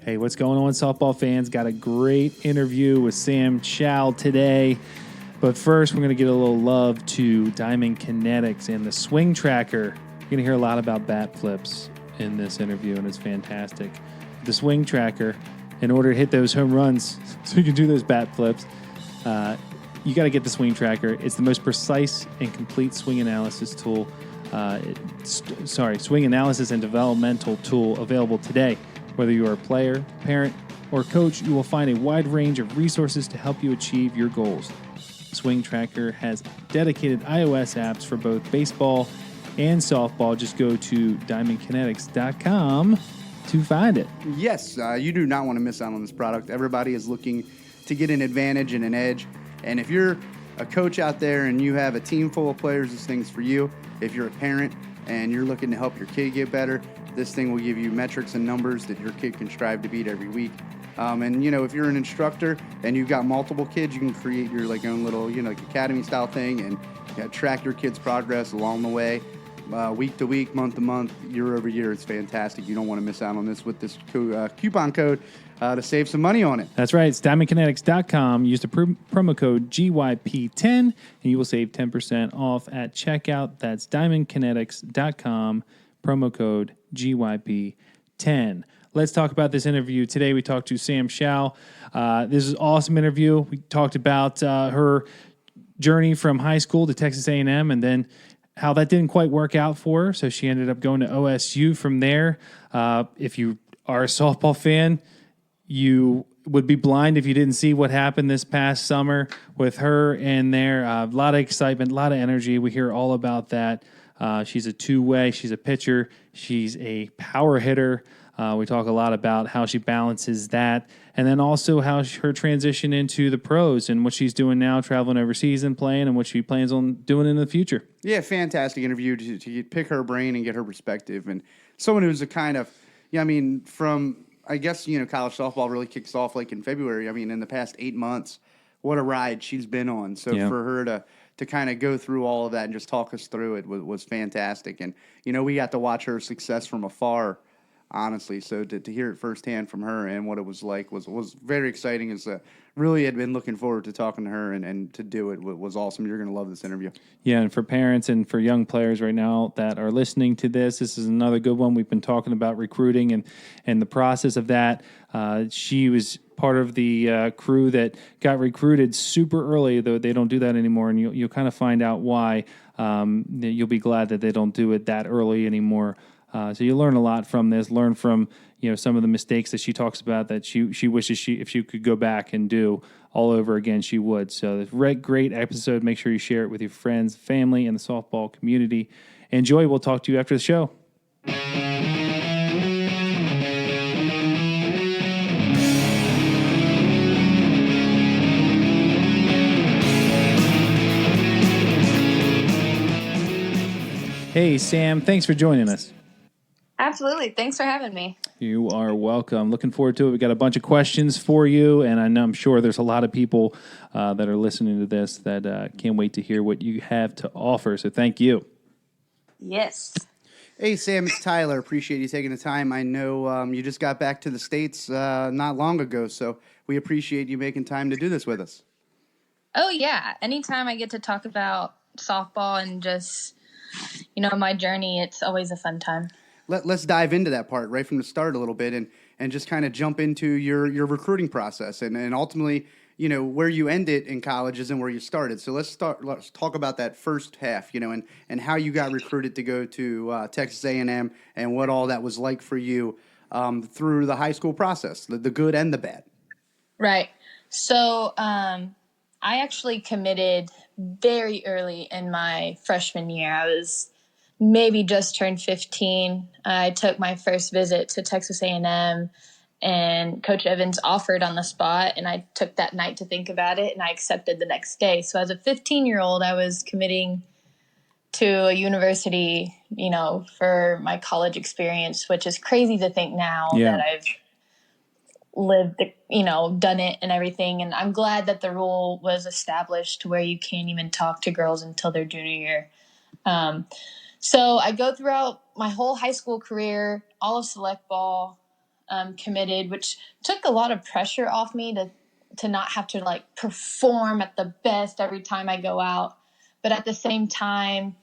Hey, what's going on, softball fans? Got a great interview with Sam Show today. But first, we're going to give a little love to Diamond Kinetics and the Swing Tracker. You're going to hear a lot about bat flips in this interview, and it's fantastic. The Swing Tracker, in order to hit those home runs so you can do those bat flips, you got to get the Swing Tracker. It's the most precise and complete swing analysis tool. Swing analysis and developmental tool available today. Whether you are a player, parent, or coach, you will find a wide range of resources to help you achieve your goals. Swing Tracker has dedicated iOS apps for both baseball and softball. Just go to diamondkinetics.com to find it. Yes, you do not want to miss out on this product. Everybody is looking to get an advantage and an edge. And if you're a coach out there and you have a team full of players, this thing's for you. If you're a parent and you're looking to help your kid get better, this thing will give you metrics and numbers that your kid can strive to beat every week. And, you know, if you're an instructor and you've got multiple kids, you can create your own little, academy style thing and track your kids' progress along the way, week to week, month to month, year over year. It's fantastic. You don't want to miss out on this with this coupon code to save some money on it. That's right. It's diamondkinetics.com. Use the promo code GYP10 and you will save 10% off at checkout. That's diamondkinetics.com, promo code GYP10. Let's talk about this interview. Today we talked to Sam Show. This is an awesome interview. We talked about her journey from high school to Texas A&M and then how that didn't quite work out for her. So she ended up going to OSU from there. If you are a softball fan, you would be blind if you didn't see what happened this past summer with her in there. A lot of excitement, a lot of energy. We hear all about that. She's a two-way. She's a pitcher. She's a power hitter. We talk a lot about how she balances that, and then also how her transition into the pros and what she's doing now, traveling overseas and playing, and what she plans on doing in the future. Yeah, fantastic interview to pick her brain and get her perspective. And someone who's a kind of, from, I guess, college softball really kicks off like in February. In the past 8 months, what a ride she's been on. So for her to kind of go through all of that and just talk us through it was fantastic. And, we got to watch her success from afar, honestly. So to hear it firsthand from her and what it was like was very exciting. Really had been looking forward to talking to her and to do it was awesome. You're going to love this interview. Yeah, and for parents and for young players right now that are listening to this is another good one. We've been talking about recruiting and the process of that. She was part of the crew that got recruited super early, though they don't do that anymore, and you'll kind of find out why. You'll be glad that they don't do it that early anymore. So you learn a lot from this. Learn from some of the mistakes that she talks about that she wishes if she could go back and do all over again, she would. So it's a great episode. Make sure you share it with your friends, family, and the softball community. Enjoy. We'll talk to you after the show. Hey, Sam. Thanks for joining us. Absolutely. Thanks for having me. You are welcome. Looking forward to it. We got a bunch of questions for you, and I'm sure there's a lot of people that are listening to this that can't wait to hear what you have to offer. So thank you. Yes. Hey, Sam, it's Tyler. Appreciate you taking the time. I know you just got back to the States not long ago, so we appreciate you making time to do this with us. Oh, yeah. Anytime I get to talk about softball and just, my journey, it's always a fun time. Let's dive into that part right from the start a little bit and just kind of jump into your recruiting process and ultimately, where you ended in college isn't where you started. So let's talk about that first half, and how you got recruited to go to Texas A&M and what all that was like for you through the high school process, the good and the bad. Right. So I actually committed very early in my freshman year. I was maybe just turned 15. I took my first visit to Texas A&M, and Coach Evans offered on the spot, and I took that night to think about it, and I accepted the next day. So as a 15-year-old, I was committing to a university, for my college experience, which is crazy to think now that I've lived, done it and everything. And I'm glad that the rule was established where you can't even talk to girls until their junior year. So I go throughout my whole high school career, all of select ball, committed, which took a lot of pressure off me to not have to like perform at the best every time I go out. But at the same time,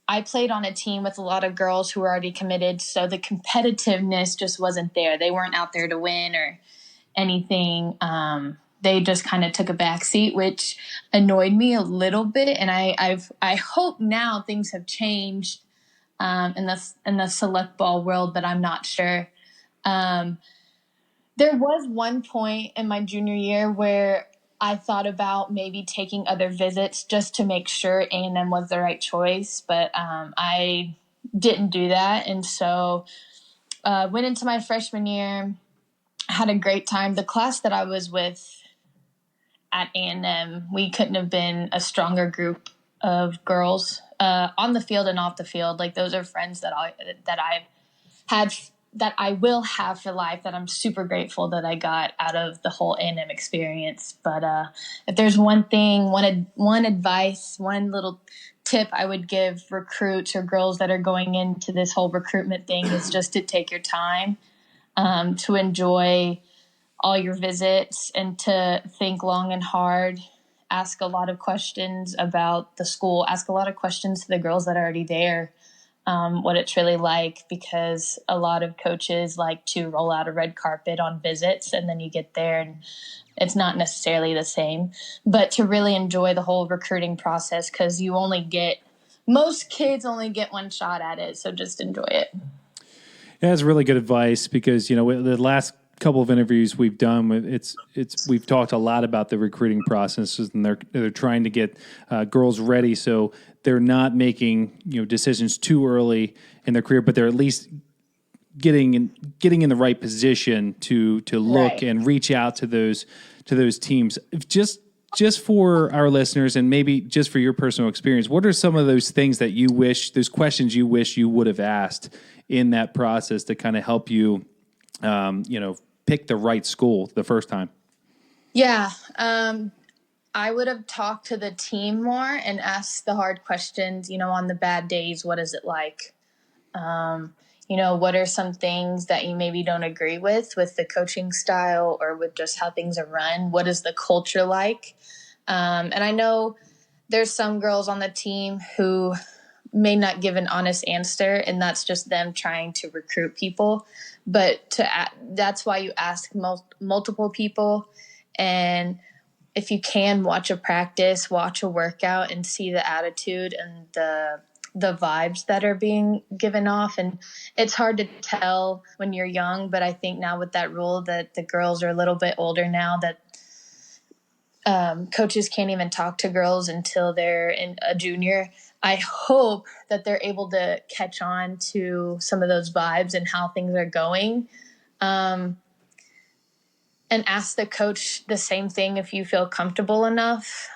I played on a team with a lot of girls who were already committed, so the competitiveness just wasn't there. They weren't out there to win or anything. They just kind of took a backseat, which annoyed me a little bit. And I hope now things have changed in the select ball world, but I'm not sure. There was one point in my junior year where I thought about maybe taking other visits just to make sure A&M was the right choice, but I didn't do that. And so went into my freshman year, had a great time. The class that I was with at A&M, we couldn't have been a stronger group of girls on the field and off the field. Like, those are friends that I've had, that I will have for life, that I'm super grateful that I got out of the whole A&M experience. But if there's one thing, one advice, one little tip I would give recruits or girls that are going into this whole recruitment thing is just to take your time, to enjoy all your visits, and to think long and hard, ask a lot of questions about the school, ask a lot of questions to the girls that are already there. What it's really like, because a lot of coaches like to roll out a red carpet on visits, and then you get there and it's not necessarily the same. But to really enjoy the whole recruiting process, because most kids only get one shot at it, so just enjoy it. Yeah, that's really good advice, because the last couple of interviews we've done, we've talked a lot about the recruiting processes, and they're trying to get girls ready so they're not making decisions too early in their career, but they're at least getting in the right position to look Right. and reach out to those teams. Just for our listeners, and maybe just for your personal experience, what are some of those things that those questions you wish you would have asked in that process to kind of help you, pick the right school the first time? Yeah. I would have talked to the team more and asked the hard questions, on the bad days, what is it like? What are some things that you maybe don't agree with the coaching style or with just how things are run? What is the culture like? And I know there's some girls on the team who may not give an honest answer, and that's just them trying to recruit people. But that's why you ask multiple people. And if you can, watch a practice, watch a workout, and see the attitude and the vibes that are being given off. And it's hard to tell when you're young, but I think now with that rule that the girls are a little bit older now, that coaches can't even talk to girls until they're in a junior. I hope that they're able to catch on to some of those vibes and how things are going. And ask the coach the same thing if you feel comfortable enough.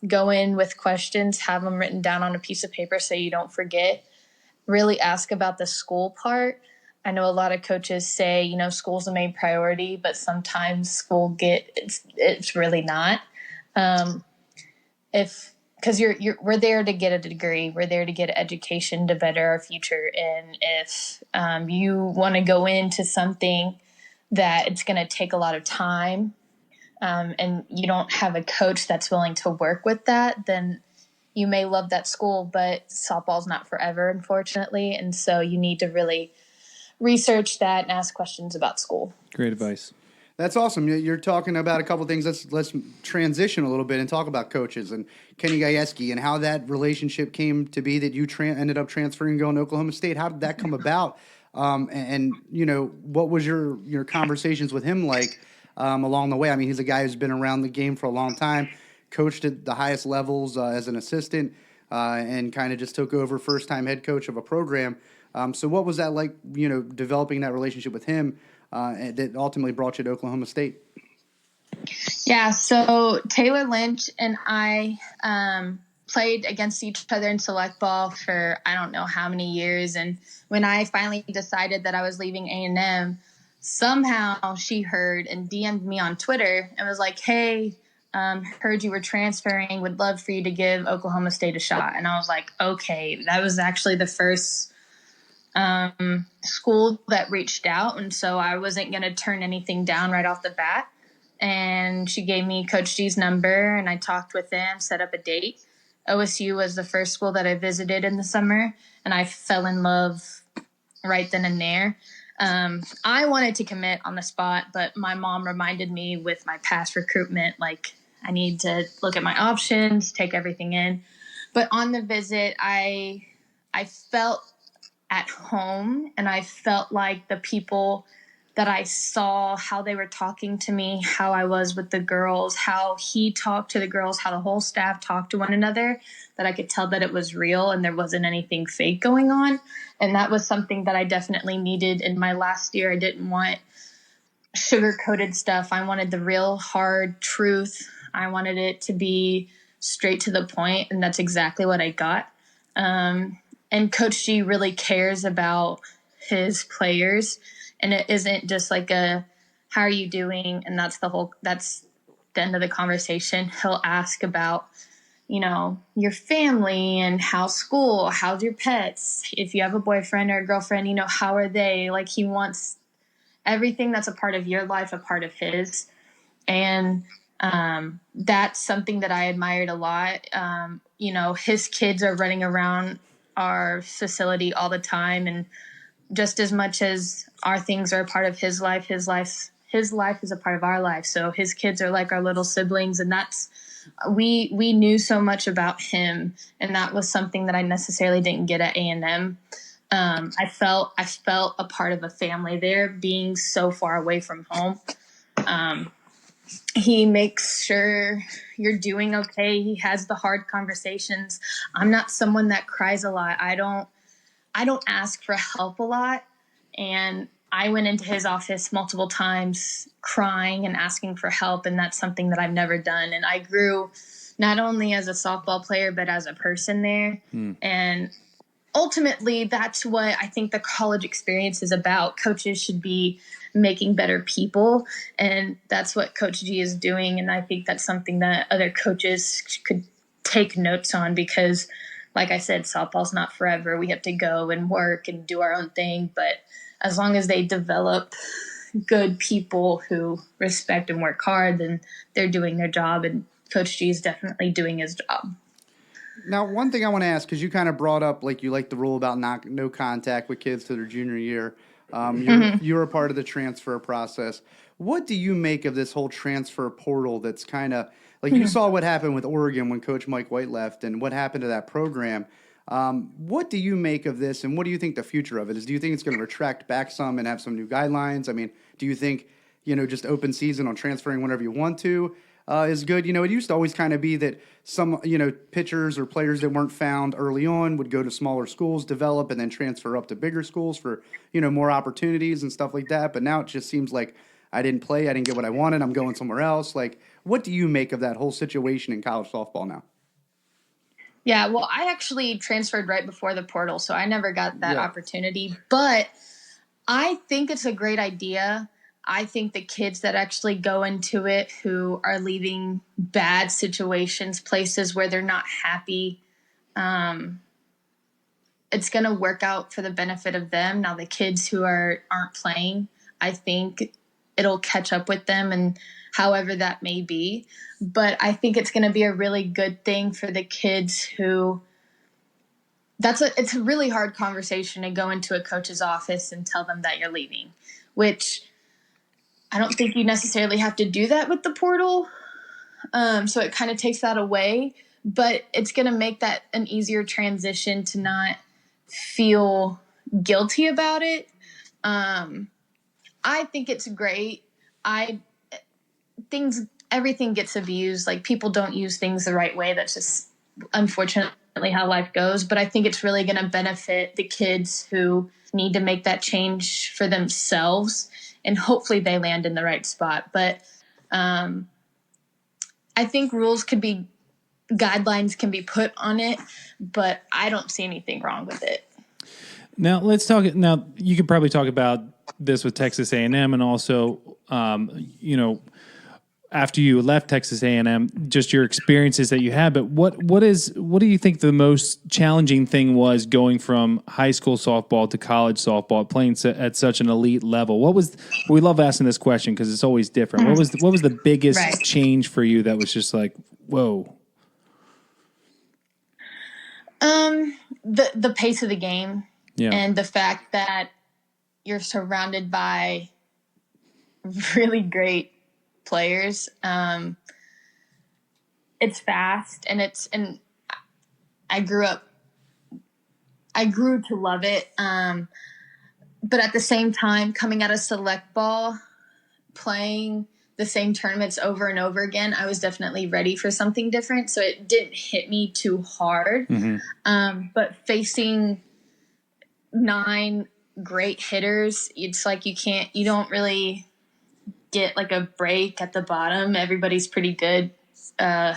Go in with questions, have them written down on a piece of paper so you don't forget. Really ask about the school part. I know a lot of coaches say, school's the main priority, but sometimes it's really not. Because we're there to get a degree, we're there to get education to better our future. And if you want to go into something that it's going to take a lot of time, and you don't have a coach that's willing to work with that, then you may love that school, but softball's not forever, unfortunately. And so you need to really research that and ask questions about school. Great advice. That's awesome. You're talking about a couple of things. Let's transition a little bit and talk about coaches and Kenny Gajewski and how that relationship came to be, that you ended up transferring and going to Oklahoma State. How did that come about? And what was your conversations with him like along the way? I mean, he's a guy who's been around the game for a long time, coached at the highest levels as an assistant, and kind of just took over first-time head coach of a program. So what was that like, developing that relationship with him that ultimately brought you to Oklahoma State? Yeah, so Taylor Lynch and I played against each other in select ball for I don't know how many years. And when I finally decided that I was leaving A&M, somehow she heard and DM'd me on Twitter and was like, hey, heard you were transferring, would love for you to give Oklahoma State a shot. And I was like, okay. That was actually the first school that reached out, and so I wasn't going to turn anything down right off the bat. And she gave me Coach G's number, and I talked with him, set up a date. OSU was the first school that I visited in the summer, and I fell in love right then and there. I wanted to commit on the spot, but my mom reminded me with my past recruitment, like, I need to look at my options, take everything in. But on the visit, I felt at home, and I felt like the people that I saw, how they were talking to me, how I was with the girls, how he talked to the girls, how the whole staff talked to one another, that I could tell that it was real and there wasn't anything fake going on. And that was something that I definitely needed in my last year. I didn't want sugar-coated stuff. I wanted the real hard truth. I wanted it to be straight to the point, and that's exactly what I got. And Coach G really cares about his players, and it isn't just like a, how are you doing? And that's the end of the conversation. He'll ask about, your family and how's school, how's your pets? If you have a boyfriend or a girlfriend, how are they? Like, he wants everything that's a part of your life, a part of his. And that's something that I admired a lot. His kids are running around our facility all the time, and just as much as our things are a part of his life is a part of our life. So his kids are like our little siblings, and we knew so much about him, and that was something that I necessarily didn't get at A&M. I felt a part of a family there, being so far away from home. He makes sure you're doing okay. He has the hard conversations. I'm not someone that cries a lot. I don't ask for help a lot. And I went into his office multiple times crying and asking for help. And that's something that I've never done. And I grew not only as a softball player, but as a person there. And ultimately, that's what I think the college experience is about. Coaches should be making better people, and that's what Coach G is doing. And I think that's something that other coaches could take notes on, because, like I said, softball's not forever. We have to go and work and do our own thing, but as long as they develop good people who respect and work hard, then they're doing their job, and Coach G is definitely doing his job. Now, one thing I want to ask, because you kind of brought up, like, you like the rule about no contact with kids to their junior year. You're a part of the transfer process. What do you make of this whole transfer portal that's kind of, like, you saw what happened with Oregon when Coach Mike White left and what happened to that program. What do you make of this, and what do you think the future of it is? Do you think it's going to retract back some and have some new guidelines? I mean, do you think, just open season on transferring whenever you want to is good? It used to always kind of be that some, pitchers or players that weren't found early on would go to smaller schools, develop, and then transfer up to bigger schools for, more opportunities and stuff like that. But now it just seems like I didn't play, I didn't get what I wanted, I'm going somewhere else. Like, what do you make of that whole situation in college softball now? Yeah, well, I actually transferred right before the portal, so I never got that opportunity. But I think it's a great idea. I think the kids that actually go into it who are leaving bad situations, places where they're not happy, it's going to work out for the benefit of them. Now, the kids who aren't playing, I think it'll catch up with them, and however that may be. But I think it's going to be a really good thing for the kids who it's a really hard conversation to go into a coach's office and tell them that you're leaving, which I don't think you necessarily have to do that with the portal. So it kind of takes that away, but it's going to make that an easier transition to not feel guilty about it. I think it's great. Everything gets abused. Like, people don't use things the right way. That's just unfortunately how life goes. But I think it's really going to benefit the kids who need to make that change for themselves, and hopefully they land in the right spot. But I think guidelines can be put on it, but I don't see anything wrong with it. Now let's talk. Now you could probably talk about this with Texas A&M, and also, after you left Texas A&M, just your experiences that you had. But what do you think the most challenging thing was going from high school softball to college softball, playing at such an elite level? We love asking this question because it's always different. What was the biggest Right. change for you that was just like, whoa? The pace of the game, Yeah. and the fact that you're surrounded by really great players. It's fast, and I grew to love it. But at the same time, coming out of select ball, playing the same tournaments over and over again, I was definitely ready for something different. So it didn't hit me too hard. Mm-hmm. But facing 9 great hitters, it's like you don't really get like a break at the bottom. Everybody's pretty good. The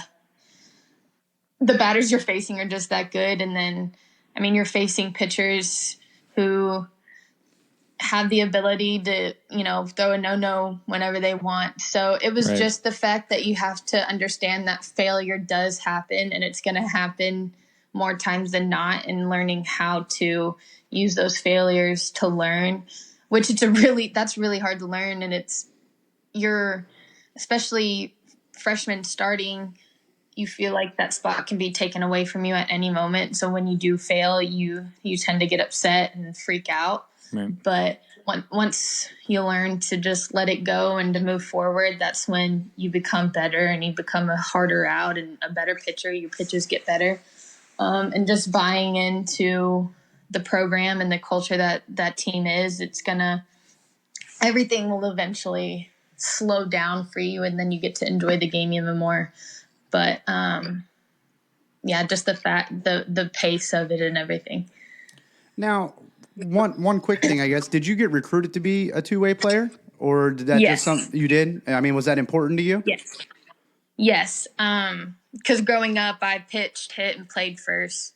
batters you're facing are just that good. And then, I mean, you're facing pitchers who have the ability to, throw a no-no whenever they want. So it was just the fact that you have to understand that failure does happen, and it's going to happen more times than not, and learning how to use those failures to learn, which that's really hard to learn. And you're, especially freshmen starting, you feel like that spot can be taken away from you at any moment. So when you do fail, you tend to get upset and freak out. Right. But once you learn to just let it go and to move forward, that's when you become better and you become a harder out and a better pitcher. Your pitches get better. And just buying into the program and the culture that team is, everything will eventually slow down for you, and then you get to enjoy the game even more. But just the pace of it and everything. Now, one quick thing, I guess. Did you get recruited to be a two-way player, or did that Yes. just something you did? I mean, was that important to you? Yes. Because growing up, I pitched, hit, and played first,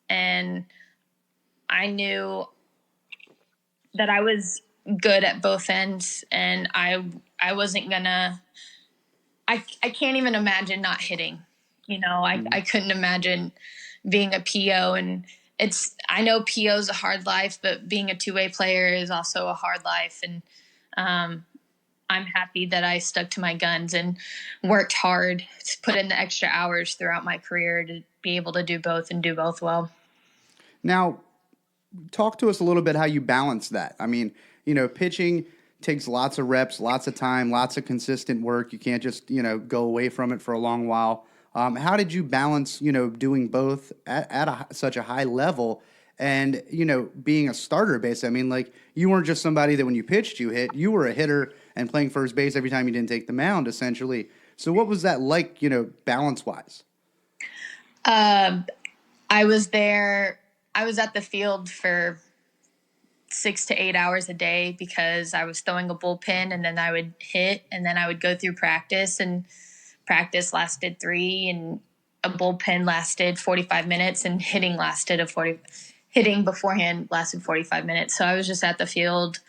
and I knew that I was good at both ends, and I wasn't gonna. I can't even imagine not hitting. I couldn't imagine being a PO, and I know PO is a hard life, but being a two-way player is also a hard life. And I'm happy that I stuck to my guns and worked hard to put in the extra hours throughout my career to be able to do both and do both well. Now, talk to us a little bit how you balance that. I mean, pitching takes lots of reps, lots of time, lots of consistent work. You can't just, go away from it for a long while. How did you balance, doing both at such a high level and, being a starter base? I mean, like, you weren't just somebody that when you pitched, you hit. You were a hitter and playing first base every time you didn't take the mound, essentially. So what was that like, balance-wise? I was there. I was at the field for 6 to 8 hours a day because I was throwing a bullpen, and then I would hit, and then I would go through practice, and practice lasted 3, and a bullpen lasted 45 minutes, and hitting beforehand lasted 45 minutes. So I was just at the field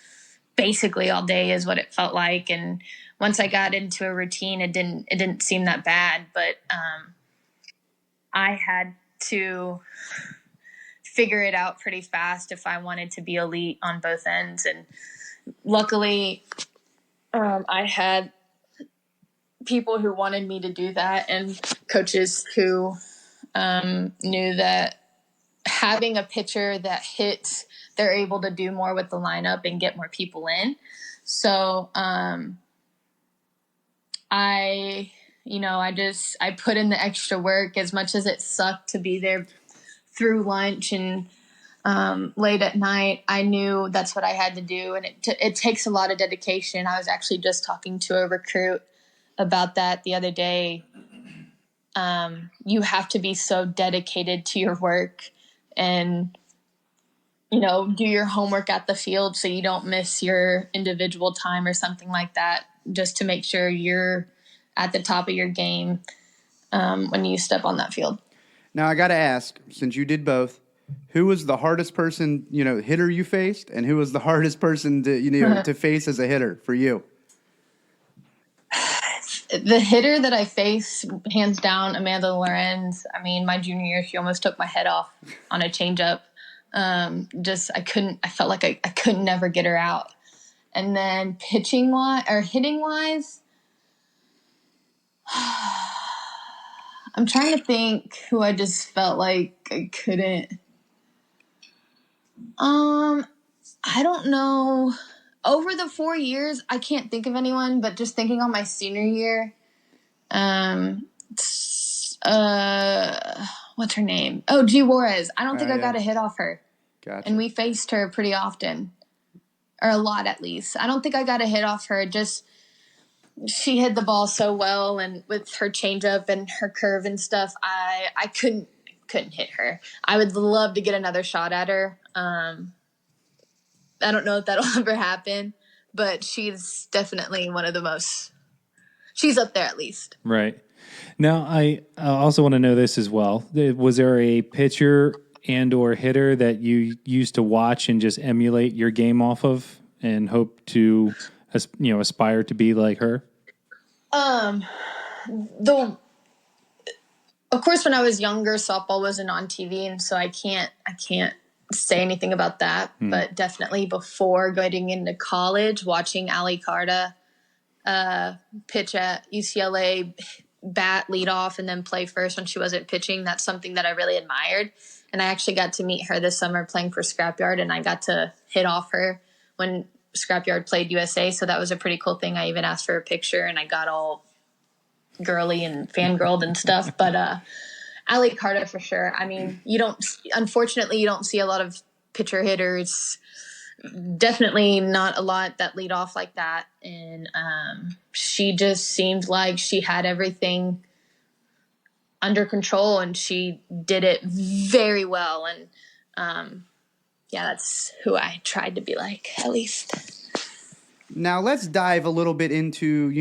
basically all day is what it felt like. And once I got into a routine, it didn't seem that bad, but I had to figure it out pretty fast if I wanted to be elite on both ends. And luckily, I had people who wanted me to do that, and coaches who knew that having a pitcher that hits, they're able to do more with the lineup and get more people in. So I put in the extra work as much as it sucked to be there through lunch and late at night. I knew that's what I had to do, and it takes a lot of dedication. I was actually just talking to a recruit about that the other day. You have to be so dedicated to your work and, do your homework at the field so you don't miss your individual time or something like that, just to make sure you're at the top of your game when you step on that field. Now, I got to ask, since you did both, who was the hardest person, hitter you faced, and who was the hardest person to, to face as a hitter for you? The hitter that I faced, hands down, Amanda Lorenz. I mean, my junior year, she almost took my head off on a changeup. I felt like I could never get her out. And then hitting wise, I'm trying to think who I just felt like I couldn't. I don't know. Over the 4 years, I can't think of anyone, but just thinking on my senior year, what's her name? Oh, G. Juarez. I don't think I got a hit off her. Gotcha. And we faced her pretty often, or a lot at least. I don't think I got a hit off her. Just she hit the ball so well, and with her changeup and her curve and stuff, I couldn't hit her. I would love to get another shot at her. I don't know if that'll ever happen, but she's definitely one of the most. She's up there at least. Right. Now, I also want to know this as well. Was there a pitcher and or hitter that you used to watch and just emulate your game off of and hope to, aspire to be like her? Of course, when I was younger, softball wasn't on TV, and so I can't say anything about that. But definitely before going into college, watching Ali Carta pitch at UCLA, bat lead off, and then play first when she wasn't pitching. That's something that I really admired. And I actually got to meet her this summer playing for Scrap Yard, and I got to hit off her when Scrap Yard played USA. So that was a pretty cool thing. I even asked for a picture, and I got all girly and fangirled and stuff. But Ali Carta for sure. I mean, unfortunately, you don't see a lot of pitcher hitters. Definitely not a lot that lead off like that. And she just seemed like she had everything under control, and she did it very well. And that's who I tried to be like, at least. Now let's dive a little bit into,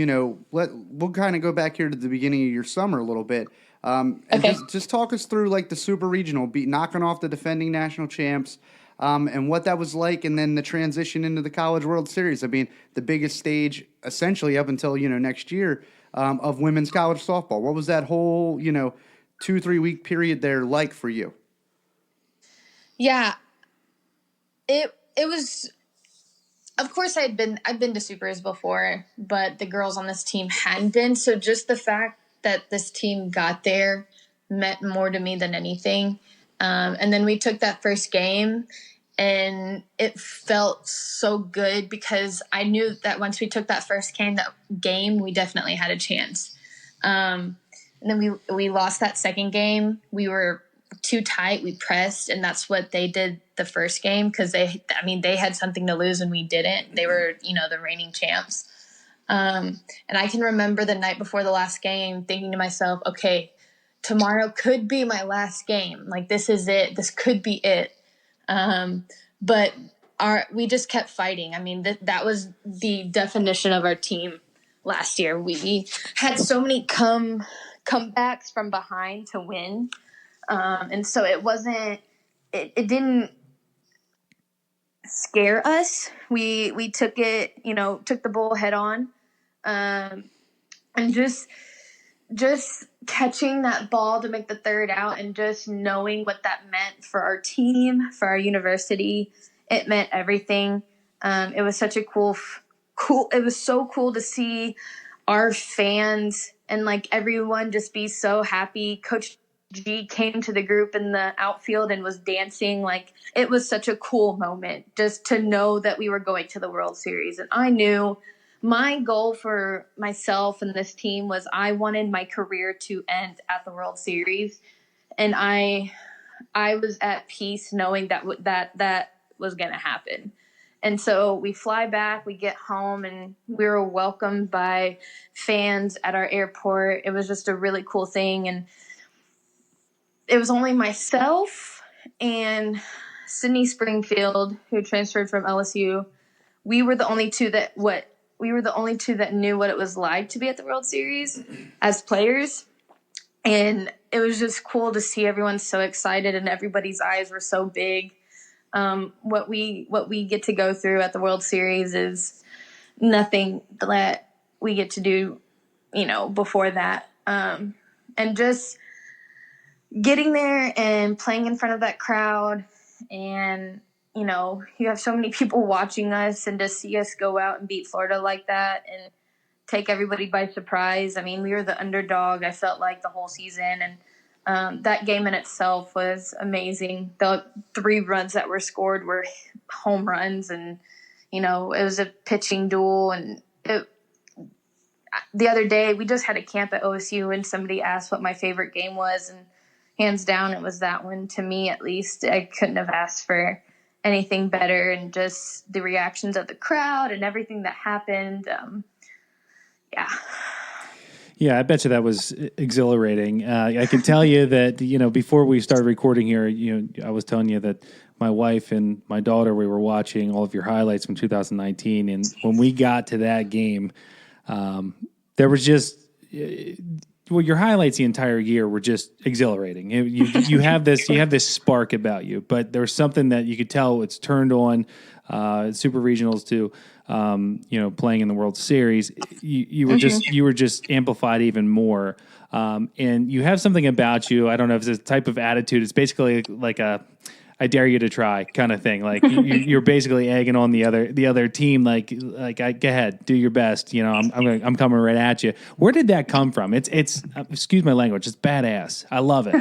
we'll kind of go back here to the beginning of your summer a little bit. And just talk us through like the Super Regional, knocking off the defending national champs, and what that was like, and then the transition into the College World Series. I mean, the biggest stage essentially up until, next year of women's college softball. What was that whole, 2-3 week period there like for you? Yeah, it was. Of course, I've been to Supers before, but the girls on this team hadn't been. So just the fact that this team got there meant more to me than anything. And then we took that first game, and it felt so good because I knew that once we took that first game, we definitely had a chance. And then we lost that second game. We were too tight. We pressed, and that's what they did the first game because they had something to lose and we didn't. They were, the reigning champs. And I can remember the night before the last game thinking to myself, okay, tomorrow could be my last game. Like, this is it. This could be it. But we just kept fighting. I mean, that was the definition of our team last year. We had so many comebacks from behind to win. And so it didn't scare us. We took the bull head on. And just catching that ball to make the third out and just knowing what that meant for our team, for our university, it meant everything. It was such a it was so cool to see our fans and like everyone just be so happy. Coach G came to the group in the outfield and was dancing. Like, it was such a cool moment just to know that we were going to the World Series. And I knew my goal for myself and this team was I wanted my career to end at the World Series. And I was at peace knowing that was going to happen. And so we fly back, we get home, and we were welcomed by fans at our airport. It was just a really cool thing. And it was only myself and Sydney Springfield, who transferred from LSU. We were the only two that knew what it was like to be at the World Series as players. And it was just cool to see everyone so excited and everybody's eyes were so big. What we get to go through at the World Series is nothing that we get to do, before that. And just getting there and playing in front of that crowd, and you have so many people watching us, and to see us go out and beat Florida like that and take everybody by surprise. I mean, we were the underdog, I felt like, the whole season, and that game in itself was amazing. The 3 runs that were scored were home runs, and it was a pitching duel. And the other day we just had a camp at OSU, and somebody asked what my favorite game was, and hands down it was that one. To me, at least, I couldn't have asked for anything better, and just the reactions of the crowd and everything that happened. Yeah. Yeah, I bet you that was exhilarating. I can tell you that, before we started recording here, I was telling you that my wife and my daughter, we were watching all of your highlights from 2019. And when we got to that game, there was just, your highlights the entire year were just exhilarating. You have this spark about you, but there was something that you could tell it's turned on, Super Regionals to, playing in the World Series. You were just amplified even more. And you have something about you. I don't know if it's a type of attitude. It's basically like I dare you to try kind of thing. Like you're basically egging on the other team. Like go ahead, do your best. I'm coming right at you. Where did that come from? It's excuse my language. It's badass. I love it.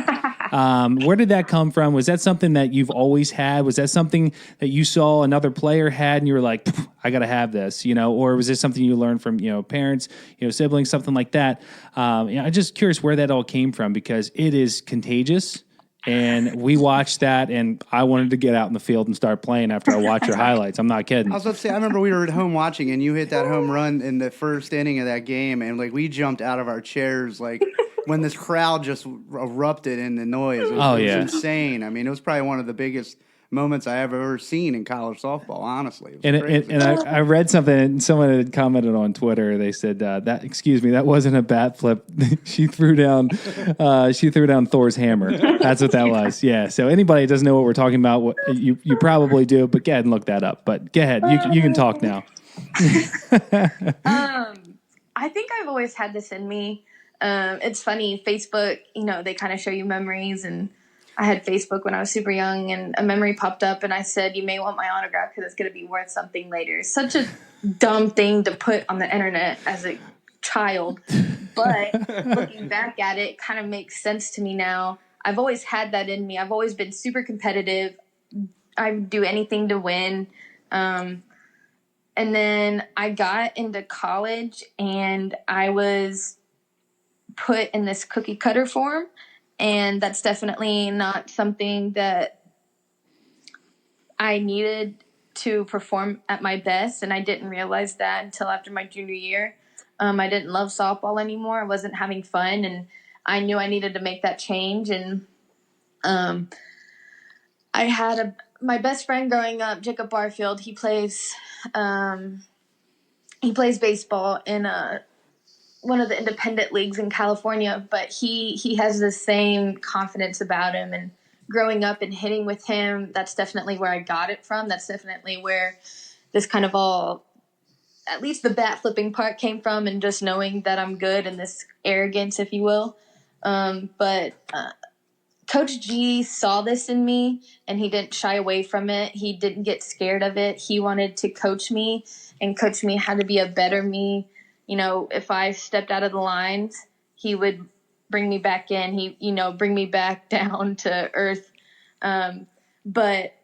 Where did that come from? Was that something that you've always had? Was that something that you saw another player had and you were like, I got to have this, or was this something you learned from, parents, siblings, something like that? I'm just curious where that all came from, because it is contagious. And we watched that, and I wanted to get out in the field and start playing after I watched your highlights. I'm not kidding. I was about to say, I remember we were at home watching, and you hit that home run in the first inning of that game, and we jumped out of our chairs when this crowd just erupted in the noise. It was insane. I mean, it was probably one of the biggest moments I ever seen in college softball. Honestly, and I read something, and someone had commented on Twitter. They said that wasn't a bat flip. she threw down Thor's hammer. That's what that was. Yeah. So anybody that doesn't know what we're talking about, you probably do, but go ahead and look that up. But go ahead, you can talk now. I think I've always had this in me. It's funny, Facebook. They kind of show you memories, and I had Facebook when I was super young, and a memory popped up, and I said, you may want my autograph because it's going to be worth something later. Such a dumb thing to put on the internet as a child. But looking back at it, kind of makes sense to me now. I've always had that in me. I've always been super competitive. I would do anything to win. And then I got into college, and I was put in this cookie cutter form. And that's definitely not something that I needed to perform at my best. And I didn't realize that until after my junior year. I didn't love softball anymore. I wasn't having fun. And I knew I needed to make that change. And I had my best friend growing up, Jacob Barfield. He plays baseball in one of the independent leagues in California, but he has the same confidence about him. And growing up and hitting with him, that's definitely where I got it from. That's definitely where this kind of all, at least the bat flipping part, came from, and just knowing that I'm good, and this arrogance, if you will. But Coach G saw this in me, and he didn't shy away from it. He didn't get scared of it. He wanted to coach me and coach me how to be a better me. If I stepped out of the lines, he would bring me back in. Bring me back down to earth. But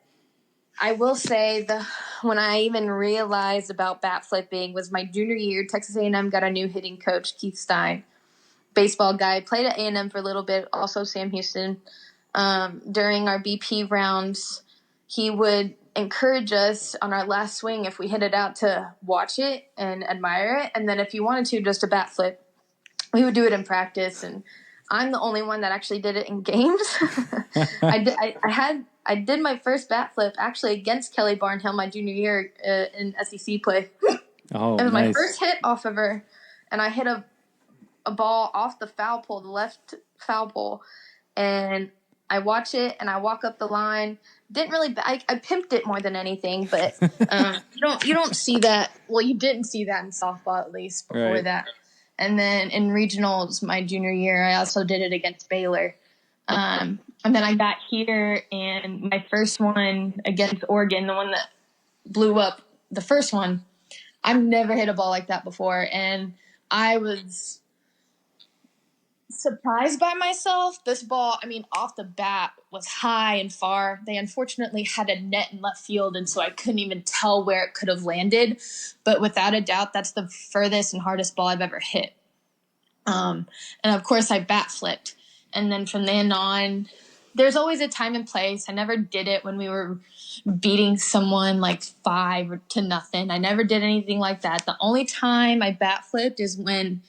I will say when I even realized about bat flipping was my junior year. Texas A&M got a new hitting coach, Keith Stein, baseball guy. Played at A&M for a little bit, also Sam Houston. During our BP rounds, he would encourage us on our last swing, if we hit it out, to watch it and admire it. And then if you wanted to, just a bat flip. We would do it in practice. And I'm the only one that actually did it in games. I did my first bat flip actually against Kelly Barnhill my junior year in SEC play. Oh, it was nice. my first hit off of her, and I hit a ball off the foul pole, the left foul pole, and I watch it, and I walk up the line. Didn't really. I pimped it more than anything, but you don't see that. Well, you didn't see that in softball, at least before right. that. And then in regionals my junior year, I also did it against Baylor. And then I got here, and my first one against Oregon, the one that blew up, the first one, I've never hit a ball like that before. And I was surprised by myself. This ball, I mean, off the bat was high and far. They unfortunately had a net in left field, and so I couldn't even tell where it could have landed. But without a doubt, that's the furthest and hardest ball I've ever hit. And of course, I bat flipped. And then from then on, there's always a time and place. I never did it when we were beating someone like 5-0. I never did anything like that. The only time I bat flipped is when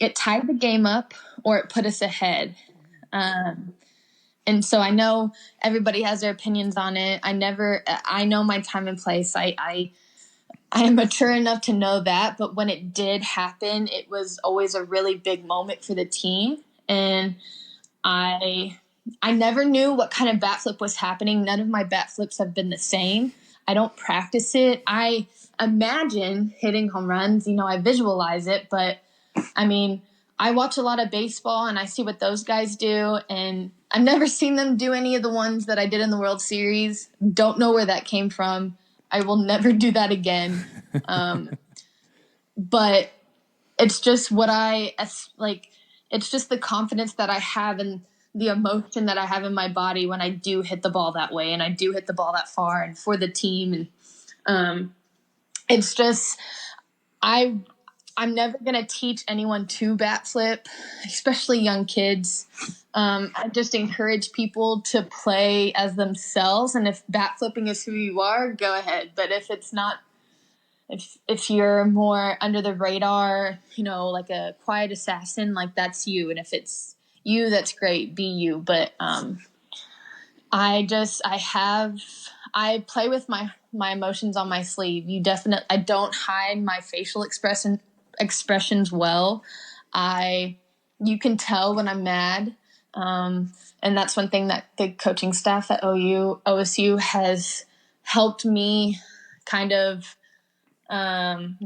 it tied the game up or it put us ahead. And so I know everybody has their opinions on it. I know my time and place. I am mature enough to know that, but when it did happen, it was always a really big moment for the team. And I never knew what kind of bat flip was happening. None of my bat flips have been the same. I don't practice it. I imagine hitting home runs. I visualize it, but I mean, I watch a lot of baseball and I see what those guys do, and I've never seen them do any of the ones that I did in the World Series. Don't know where that came from. I will never do that again. But it's just it's just the confidence that I have and the emotion that I have in my body when I do hit the ball that way and I do hit the ball that far and for the team. And it's just, I'm never going to teach anyone to bat flip, especially young kids. I just encourage people to play as themselves. And if bat flipping is who you are, go ahead. But if it's not, if you're more under the radar, like a quiet assassin, like that's you. And if it's you, that's great. Be you. But I play with my emotions on my sleeve. I don't hide my facial expressions well. You can tell when I'm mad. And that's one thing that the coaching staff at OSU has helped me kind of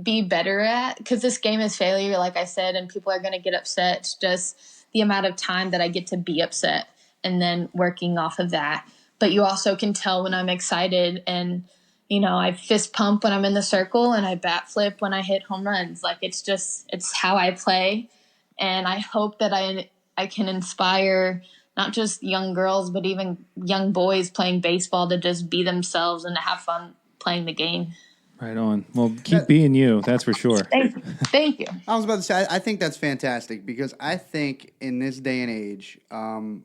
be better at, because this game is failure, like I said, and people are going to get upset. It's just the amount of time that I get to be upset and then working off of that. But you also can tell when I'm excited, and I fist pump when I'm in the circle and I bat flip when I hit home runs. Like it's how I play. And I hope that I can inspire not just young girls, but even young boys playing baseball to just be themselves and to have fun playing the game. Right on. Well, keep being you. That's for sure. Thank you. I was about to say, I think that's fantastic, because I think in this day and age,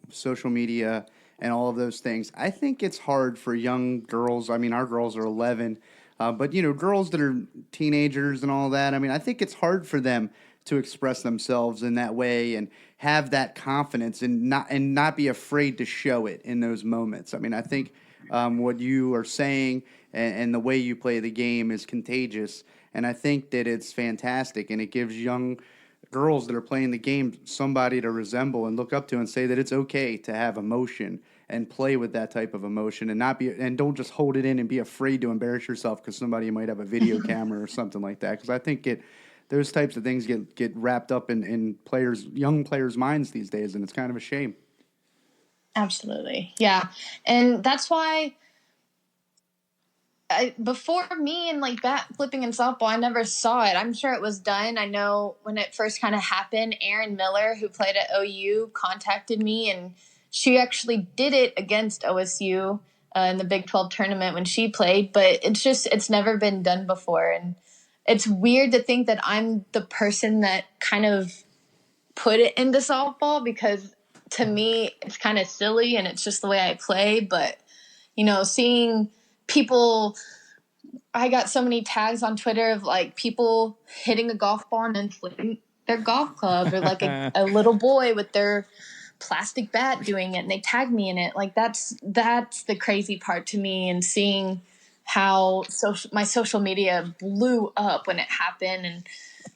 social media and all of those things, I think it's hard for young girls. I mean, our girls are 11, but girls that are teenagers and all that. I mean, I think it's hard for them to express themselves in that way and have that confidence and not be afraid to show it in those moments. I mean, I think what you are saying and the way you play the game is contagious, and I think that it's fantastic, and it gives young girls that are playing the game somebody to resemble and look up to and say that it's okay to have emotion and play with that type of emotion and don't just hold it in and be afraid to embarrass yourself because somebody might have a video camera or something like that. Because I think those types of things get wrapped up in young players' minds these days, and it's kind of a shame. Absolutely. Yeah. And that's why before me and like bat flipping and softball, I never saw it. I'm sure it was done. I know when it first kind of happened, Erin Miller, who played at OU, contacted me, and she actually did it against OSU in the Big 12 tournament when she played. But it's never been done before. And it's weird to think that I'm the person that kind of put it into softball, because to me it's kind of silly and it's just the way I play. But seeing people, I got so many tags on Twitter of like people hitting a golf ball and then flipping their golf club, or like a little boy with their plastic bat doing it, and they tag me in it. Like that's the crazy part to me, and seeing how my social media blew up when it happened, and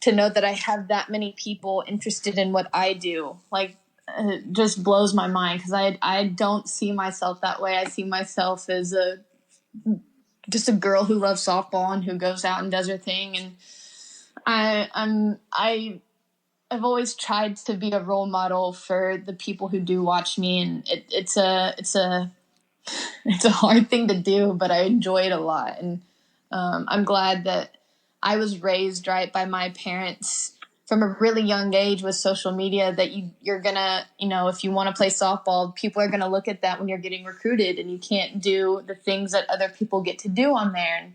to know that I have that many people interested in what I do, like it just blows my mind, because I don't see myself that way. I see myself as just a girl who loves softball and who goes out and does her thing. And I I've always tried to be a role model for the people who do watch me, and it's a hard thing to do, but I enjoy it a lot. And I'm glad that I was raised right by my parents from a really young age with social media, that you're gonna, if you want to play softball, people are gonna look at that when you're getting recruited, and you can't do the things that other people get to do on there. And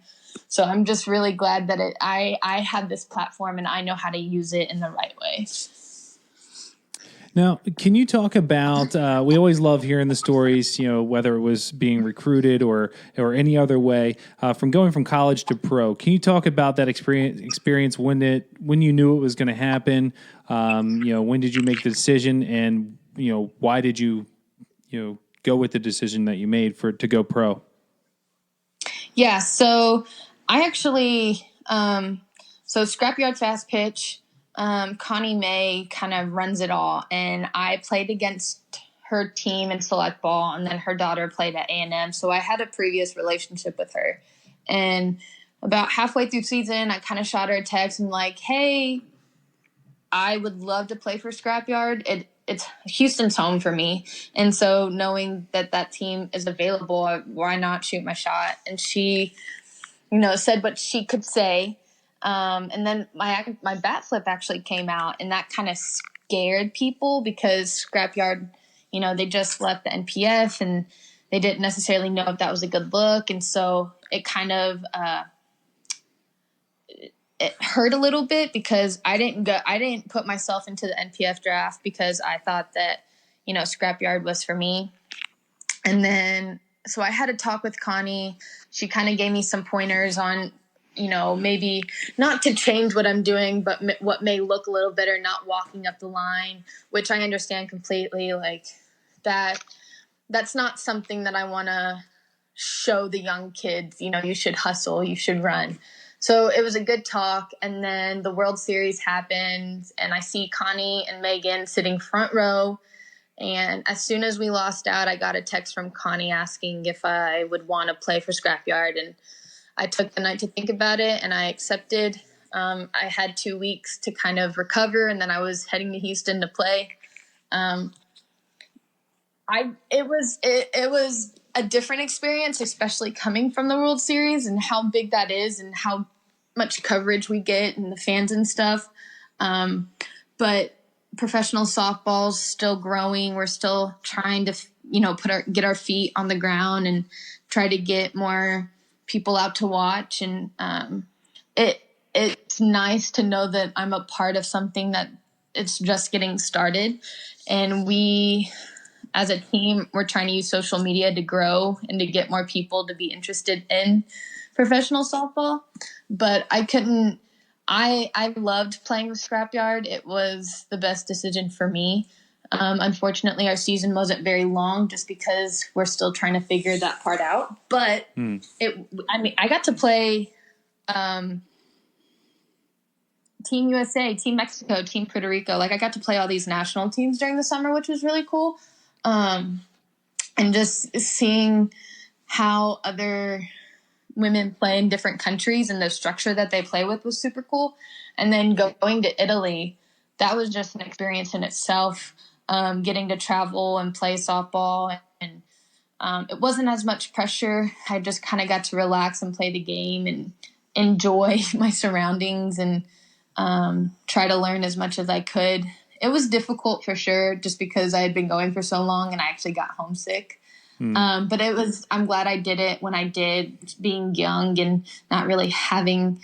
so I'm just really glad that I have this platform and I know how to use it in the right way. Now, can you talk about, we always love hearing the stories, whether it was being recruited or any other way, from going from college to pro. Can you talk about that experience when you knew it was going to happen? When did you make the decision, and, why did you go with the decision that you made to go pro? Yeah, so I actually, Scrap Yard Fastpitch, Connie May kind of runs it all, and I played against her team in select ball, and then her daughter played at A&M, so I had a previous relationship with her. And about halfway through season, I kind of shot her a text and like, hey, I would love to play for Scrap Yard. It's Houston's home for me, and so knowing that team is available, why not shoot my shot? And she, said what she could say. And then my bat flip actually came out, and that kind of scared people because Scrapyard, they just left the NPF and they didn't necessarily know if that was a good look. And so it kind of, it hurt a little bit because I didn't put myself into the NPF draft because I thought that, Scrapyard was for me. And then, so I had a talk with Connie. She kind of gave me some pointers on, maybe not to change what I'm doing, but what may look a little better, not walking up the line, which I understand completely. Like that's not something that I want to show the young kids, you should hustle, you should run. So it was a good talk. And then the World Series happened, and I see Connie and Megan sitting front row. And as soon as we lost out, I got a text from Connie asking if I would want to play for Scrapyard. And I took the night to think about it, and I accepted. I had 2 weeks to kind of recover, and then I was heading to Houston to play. It was a different experience, especially coming from the World Series and how big that is and how much coverage we get and the fans and stuff. But professional softball's still growing. We're still trying to, get our feet on the ground and try to get more people out to watch. And it's nice to know that I'm a part of something that it's just getting started. And we, as a team, we're trying to use social media to grow and to get more people to be interested in professional softball. But I loved playing with Scrapyard. It was the best decision for me. Unfortunately, our season wasn't very long just because we're still trying to figure that part out. But I got to play Team USA, Team Mexico, Team Puerto Rico. Like I got to play all these national teams during the summer, which was really cool. And just seeing how other women play in different countries and the structure that they play with was super cool. And then going to Italy, that was just an experience in itself, getting to travel and play softball. And it wasn't as much pressure. I just kind of got to relax and play the game and enjoy my surroundings and try to learn as much as I could. It was difficult for sure, just because I had been going for so long and I actually got homesick. But I'm glad I did it when I did, being young and not really having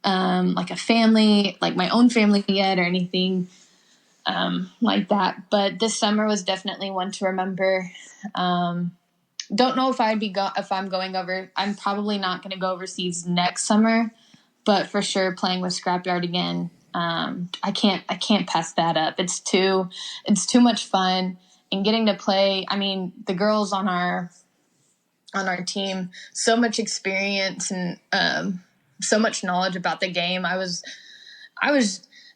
like a family, like my own family yet or anything like that. But this summer was definitely one to remember. Don't know if if I'm going over. I'm probably not going to go overseas next summer, but for sure playing with Scrapyard again. I can't pass that up. It's too much fun. And getting to play, I mean, the girls on our team, so much experience and so much knowledge about the game. I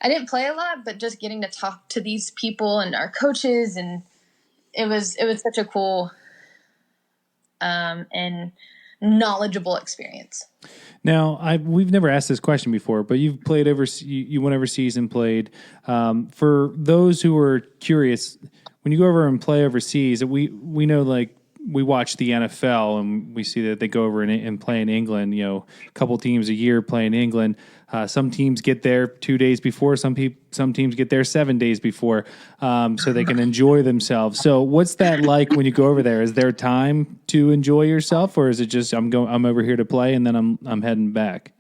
didn't play a lot, but just getting to talk to these people and our coaches, and it was such a cool and knowledgeable experience. Now, we've never asked this question before, but you've played you went overseas and played. For those who are curious, when you go over and play overseas, we know, like, we watch the NFL and we see that they go over and play in England. You know, a couple teams a year play in England. Some teams get there 2 days before. Some teams get there 7 days before, so they can enjoy themselves. So, what's that like when you go over there? Is there time to enjoy yourself, or is it just I'm over here to play and then I'm heading back?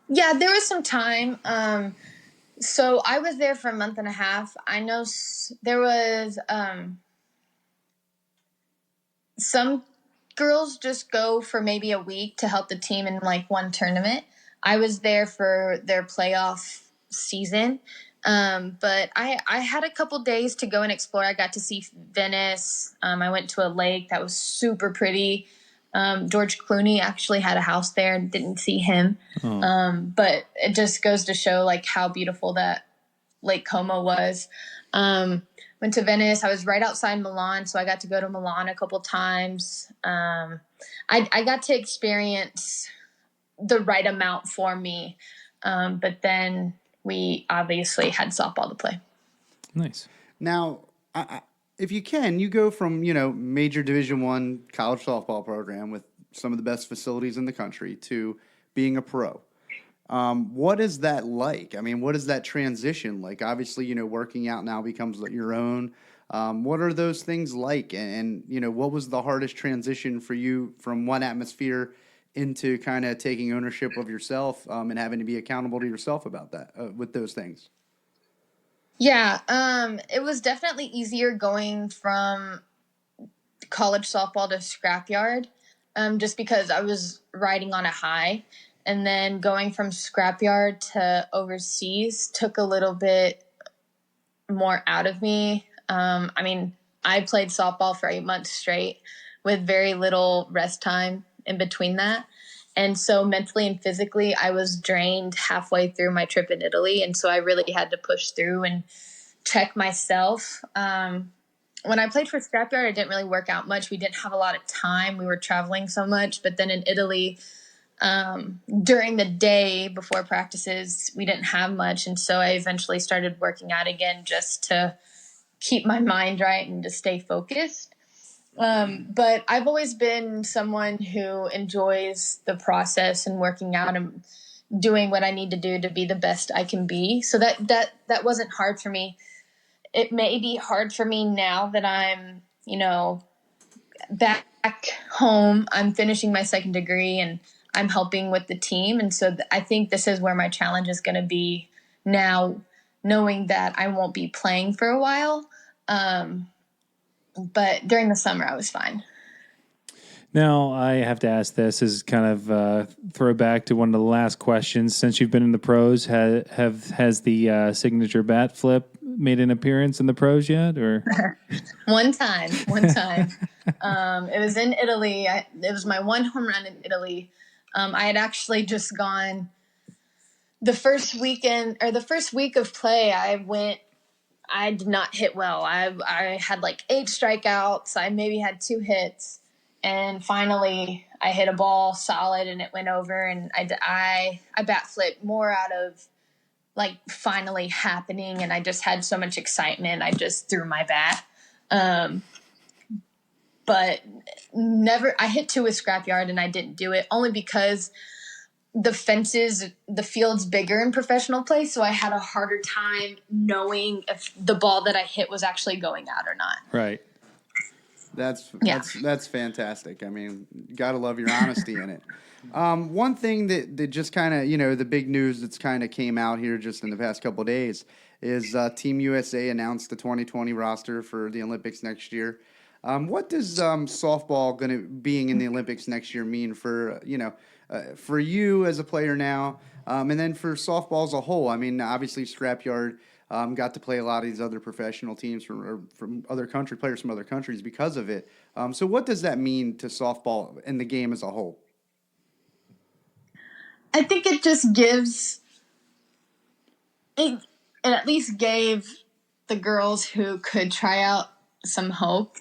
Yeah, there was some time. So I was there for a month and a half. I know there was some girls just go for maybe a week to help the team in like one tournament. I was there for their playoff season. But I had a couple days to go and explore. I got to see Venice. I went to a lake that was super pretty. George Clooney actually had a house there and didn't see him. But it just goes to show like how beautiful that Lake Como was. Went to Venice. I was right outside Milan, so I got to go to Milan a couple times. I got to experience the right amount for me. But then we obviously had softball to play. Nice. Now, if you can, you go from, major Division I college softball program with some of the best facilities in the country to being a pro. What is that like? I mean, what is that transition like? Obviously, working out now becomes your own. What are those things like? And what was the hardest transition for you from one atmosphere into kind of taking ownership of yourself and having to be accountable to yourself about that with those things? Yeah, it was definitely easier going from college softball to Scrap Yard, just because I was riding on a high. And then going from Scrap Yard to overseas took a little bit more out of me. I mean, I played softball for 8 months straight with very little rest time in between that. And so mentally and physically, I was drained halfway through my trip in Italy. And so I really had to push through and check myself. When I played for Scrap Yard, I didn't really work out much. We didn't have a lot of time. We were traveling so much. But then in Italy, during the day before practices, we didn't have much. And so I eventually started working out again just to keep my mind right and to stay focused. But I've always been someone who enjoys the process and working out and doing what I need to do to be the best I can be. So that wasn't hard for me. It may be hard for me now that I'm, back home. I'm finishing my second degree and I'm helping with the team. And so I think this is where my challenge is going to be now, knowing that I won't be playing for a while. But during the summer, I was fine. Now, I have to ask this as kind of throwback to one of the last questions. Since you've been in the pros, has the signature bat flip made an appearance in the pros yet? Or One time. It was in Italy. It was my one home run in Italy. I had actually just gone the first week of play. I did not hit well. I had like 8 strikeouts. I maybe had 2 hits. And finally, I hit a ball solid and it went over. And I bat flipped more out of like finally happening. And I just had so much excitement. I just threw my bat. But I hit 2 with Scrap Yard and I didn't do it only because the field's bigger in professional play. So I had a harder time knowing if the ball that I hit was actually going out or not. Right. That's fantastic. I mean, you gotta love your honesty in it. One thing that just kind of, the big news that's kind of came out here just in the past couple of days is Team USA announced the 2020 roster for the Olympics next year. What does softball being in the Olympics next year mean for for you as a player now, and then for softball as a whole? I mean, obviously Scrapyard got to play a lot of these other professional teams from other players from other countries because of it. So what does that mean to softball and the game as a whole? I think it just it at least gave the girls who could try out some hope,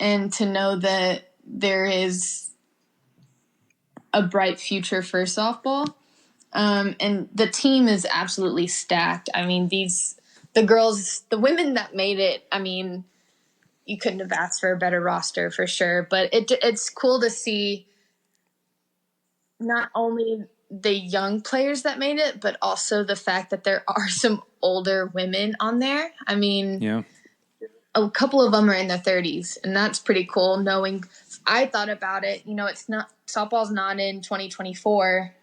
and to know that there is a bright future for softball. And the team is absolutely stacked. I mean, the women that made it, I mean, you couldn't have asked for a better roster for sure. But it's cool to see not only the young players that made it, but also the fact that there are some older women on there. I mean, Yeah. A couple of them are in their 30s, and that's pretty cool. Knowing, I thought about it. It's not softball's not in 2024.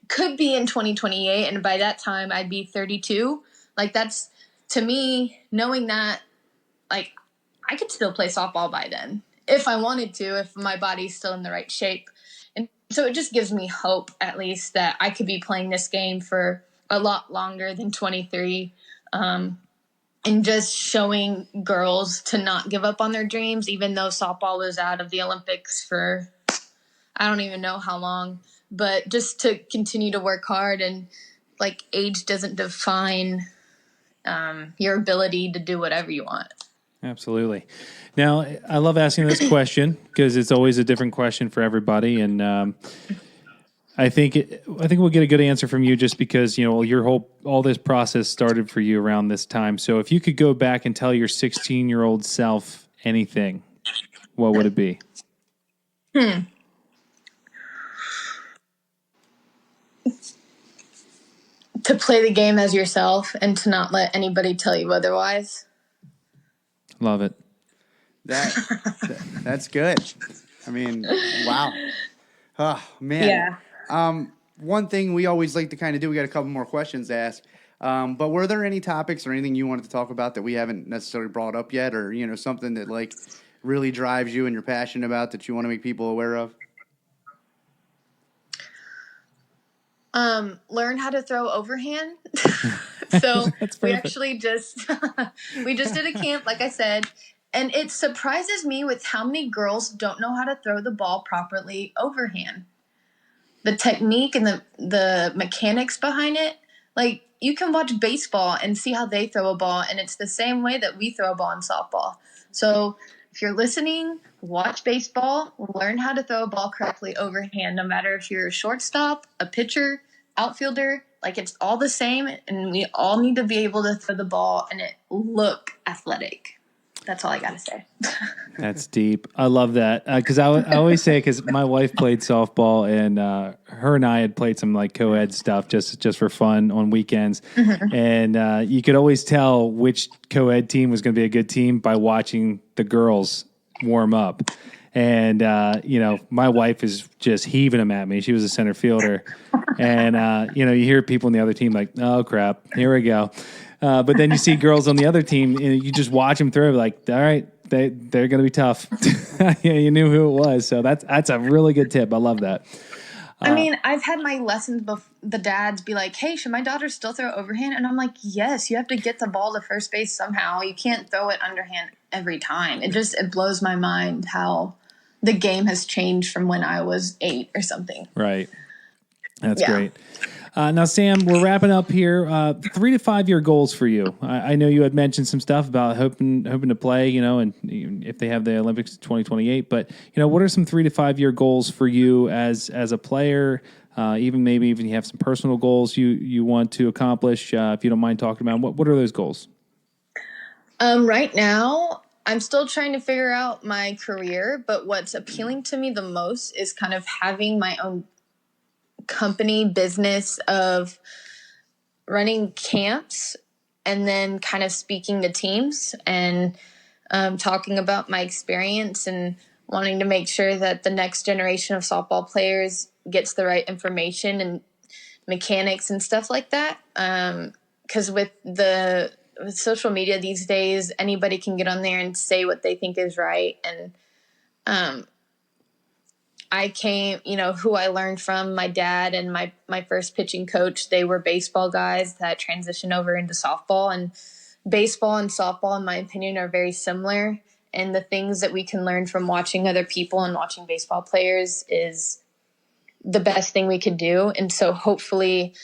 Could be in 2028, and by that time I'd be 32. Like, that's, to me, knowing that, like, I could still play softball by then if I wanted to, if my body's still in the right shape. And so it just gives me hope, at least, that I could be playing this game for a lot longer than 23. And just showing girls to not give up on their dreams, even though softball was out of the Olympics for I don't even know how long, but just to continue to work hard, and like, age doesn't define your ability to do whatever you want. Absolutely. Now, I love asking this question because it's always a different question for everybody, and I think we'll get a good answer from you just because all this process started for you around this time. So, if you could go back and tell your 16-year-old self anything, what would it be? To play the game as yourself and to not let anybody tell you otherwise. Love it. That's good. I mean, wow. Oh, man. Yeah. One thing we always like to kind of do, we got a couple more questions to ask. But were there any topics or anything you wanted to talk about that we haven't necessarily brought up yet, or, something that like really drives you and you're passionate about that you want to make people aware of? Learn how to throw overhand. So we actually we just did a camp, like I said, and it surprises me with how many girls don't know how to throw the ball properly overhand. The technique and the mechanics behind it, like, you can watch baseball and see how they throw a ball, and it's the same way that we throw a ball in softball. So if you're listening, watch baseball, learn how to throw a ball correctly overhand, no matter if you're a shortstop, a pitcher, outfielder. Like, it's all the same, and we all need to be able to throw the ball and it look athletic. That's all I got to say. That's deep. I love that. Because I always say, because my wife played softball, and her and I had played some like co-ed stuff just for fun on weekends. Mm-hmm. And you could always tell which co-ed team was going to be a good team by watching the girls warm up. And, my wife is just heaving them at me. She was a center fielder. And, you hear people on the other team like, oh, crap, here we go. But then you see girls on the other team, and you just watch them throw, like, all right, they're going to be tough. Yeah, you knew who it was. So that's a really good tip. I love that. I mean, I've had my lessons, the dads be like, hey, should my daughter still throw overhand? And I'm like, yes, you have to get the ball to first base somehow. You can't throw it underhand every time. It blows my mind how the game has changed from when I was 8 or something. Right. That's great. Now, Sam, we're wrapping up here. 3 to 5 year goals for you. I know you had mentioned some stuff about hoping to play, and if they have the Olympics in 2028. But what are some 3 to 5 year goals for you as a player? Even you have some personal goals you want to accomplish. If you don't mind talking about what are those goals? Right now, I'm still trying to figure out my career, but what's appealing to me the most is kind of having my own company business of running camps and then kind of speaking to teams and talking about my experience and wanting to make sure that the next generation of softball players gets the right information and mechanics and stuff like that. Because with social media these days, anybody can get on there and say what they think is right. And I came, who I learned from, my dad and my first pitching coach, they were baseball guys that transitioned over into softball. And baseball and softball, in my opinion, are very similar. And the things that we can learn from watching other people and watching baseball players is the best thing we could do. And so hopefully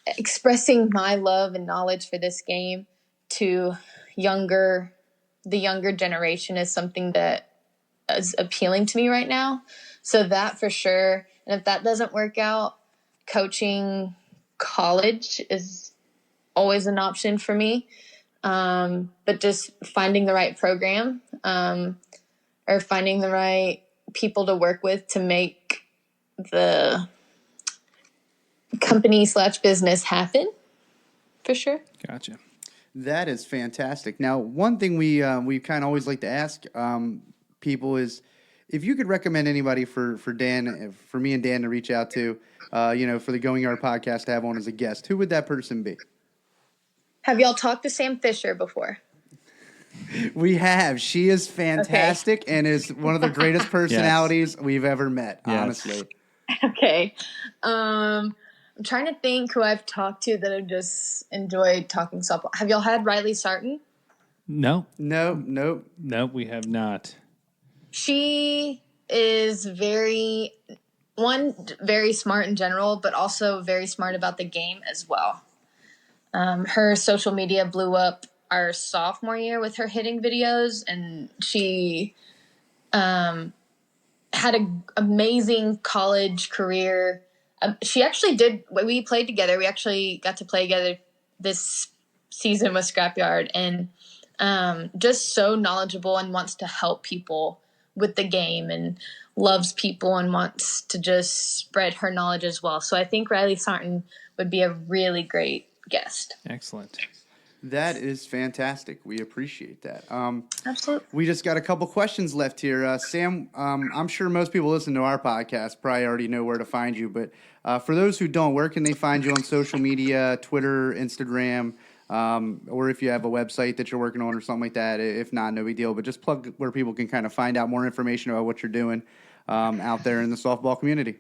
expressing my love and knowledge for this game to the younger generation is something that is appealing to me right now. So that for sure. And if that doesn't work out, coaching college is always an option for me. But just finding the right program, or finding the right people to work with to make the company/business happen, for sure. Gotcha. That is fantastic. Now, one thing we kind of always like to ask people is if you could recommend anybody for Dan, for me and Dan to reach out to, for the Going Yard podcast to have on as a guest, who would that person be? Have y'all talked to Sam Fisher before? We have. She is fantastic and is one of the greatest personalities we've ever met, honestly. Okay. I'm trying to think who I've talked to that have just enjoyed talking softball. Have y'all had Riley Sarton? No, we have not. She is very smart in general, but also very smart about the game as well. Her social media blew up our sophomore year with her hitting videos, and she had an amazing college career. She actually we played together. We actually got to play together this season with Scrap Yard, and just so knowledgeable and wants to help people with the game and loves people and wants to just spread her knowledge as well. So I think Riley Sarton would be a really great guest. Excellent. That is fantastic. We appreciate that. Absolutely. We just got a couple questions left here. Sam, I'm sure most people listen to our podcast probably already know where to find you, but for those who don't, where can they find you on social media, Twitter, Instagram, or if you have a website that you're working on or something like that? If not, no big deal, but just plug where people can kind of find out more information about what you're doing out there in the softball community.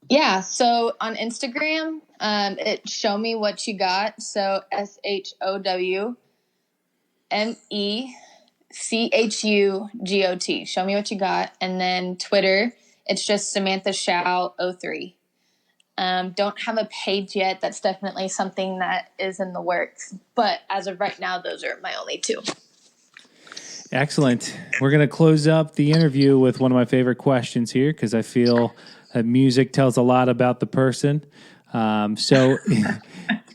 Yeah, so on Instagram, it's Show Me What You Got. So SHOWMECHUGOT. Show Me What You Got. And then Twitter, it's just Samantha Show 03. Don't have a page yet. That's definitely something that is in the works. But as of right now, those are my only two. Excellent. We're going to close up the interview with one of my favorite questions here because I feel that music tells a lot about the person. So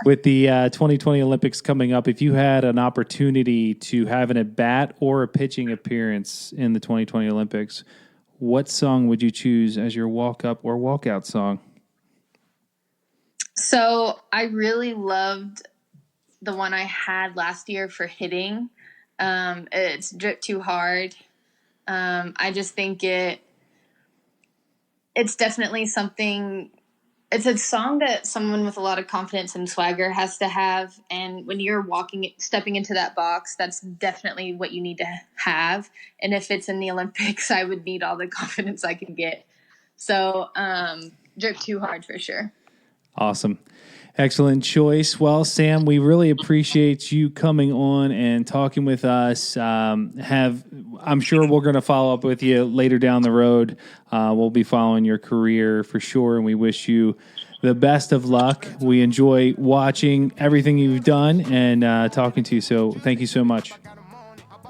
with the 2020 Olympics coming up, if you had an opportunity to have an at-bat or a pitching appearance in the 2020 Olympics, what song would you choose as your walk-up or walk-out song? So I really loved the one I had last year for hitting. It's Drip Too Hard. I just think it's definitely something. It's a song that someone with a lot of confidence and swagger has to have. And when you're stepping into that box, that's definitely what you need to have. And if it's in the Olympics, I would need all the confidence I can get. So, Drip Too Hard for sure. Awesome. Excellent choice. Well, Sam, we really appreciate you coming on and talking with us. I'm sure we're going to follow up with you later down the road. We'll be following your career for sure, and we wish you the best of luck. We enjoy watching everything you've done and talking to you, so thank you so much.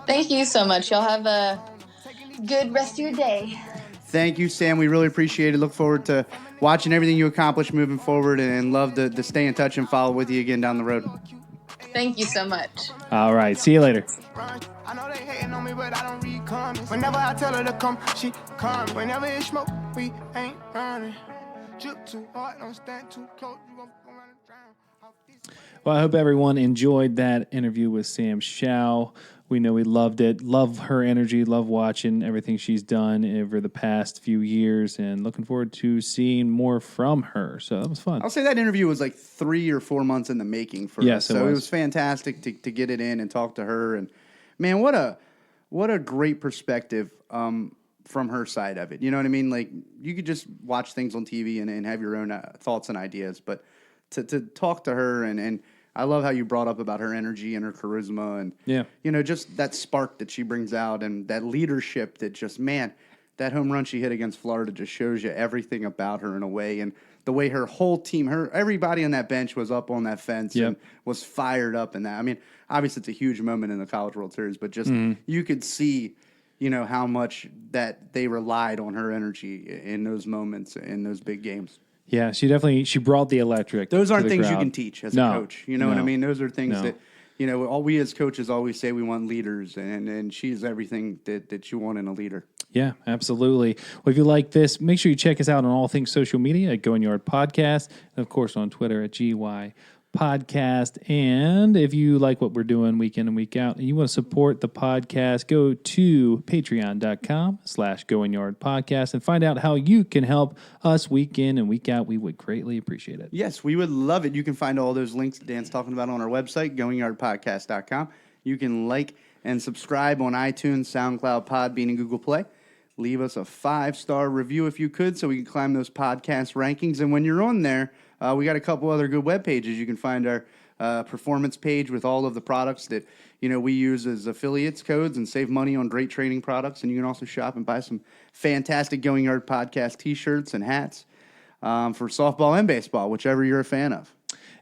Thank you so much. Y'all have a good rest of your day. Thank you, Sam. We really appreciate it. Look forward to watching everything you accomplish moving forward and love to stay in touch and follow with you again down the road. Thank you so much. All right. See you later. I know they hating on me, but I don't read comments. Whenever I tell her to come, she comes. Whenever it's smoke, we ain't running. Drip too hard, don't stand too close. You gon' run and drown. Well, I hope everyone enjoyed that interview with Sam Show. We know we loved it. Love her energy. Love watching everything she's done over the past few years and looking forward to seeing more from her. So that was fun. I'll say that interview was like 3 or 4 months in the making for us. So it was fantastic to get it in and talk to her. And man, what a great perspective from her side of it. You know what I mean? Like you could just watch things on TV and have your own thoughts and ideas, but to talk to her and I love how you brought up about her energy and her charisma and, just that spark that she brings out and that leadership that just, man, that home run she hit against Florida just shows you everything about her in a way. And the way her whole team, everybody on that bench was up on that fence and was fired up in that. I mean, obviously it's a huge moment in the College World Series, but just you could see how much that they relied on her energy in those moments, in those big games. Yeah, she brought the electric. Those aren't to the things you crowd. can teach as a coach. You know what I mean? Those are things that, all we as coaches always say we want leaders, and she's everything that you want in a leader. Yeah, absolutely. Well, if you like this, make sure you check us out on all things social media at Going Yard Podcast, and of course on Twitter at GY Podcast. And if you like what we're doing week in and week out, and you want to support the podcast, go to patreon.com/Going Yard Podcast and find out how you can help us week in and week out. We would greatly appreciate it. Yes, we would love it. You can find all those links Dan's talking about on our website, goingyardpodcast.com. You can like and subscribe on iTunes, SoundCloud, Podbean, and Google Play. Leave us a 5-star review if you could, so we can climb those podcast rankings. And when you're on there, we got a couple other good web pages. You can find our performance page with all of the products that we use as affiliates codes and save money on great training products. And you can also shop and buy some fantastic Going Yard Podcast T-shirts and hats for softball and baseball, whichever you're a fan of.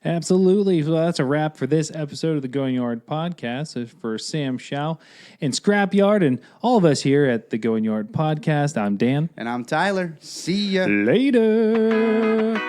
Absolutely. Well, that's a wrap for this episode of the Going Yard Podcast. So for Sam Show and Scrap Yard and all of us here at the Going Yard Podcast, I'm Dan. And I'm Tyler. See ya. Later.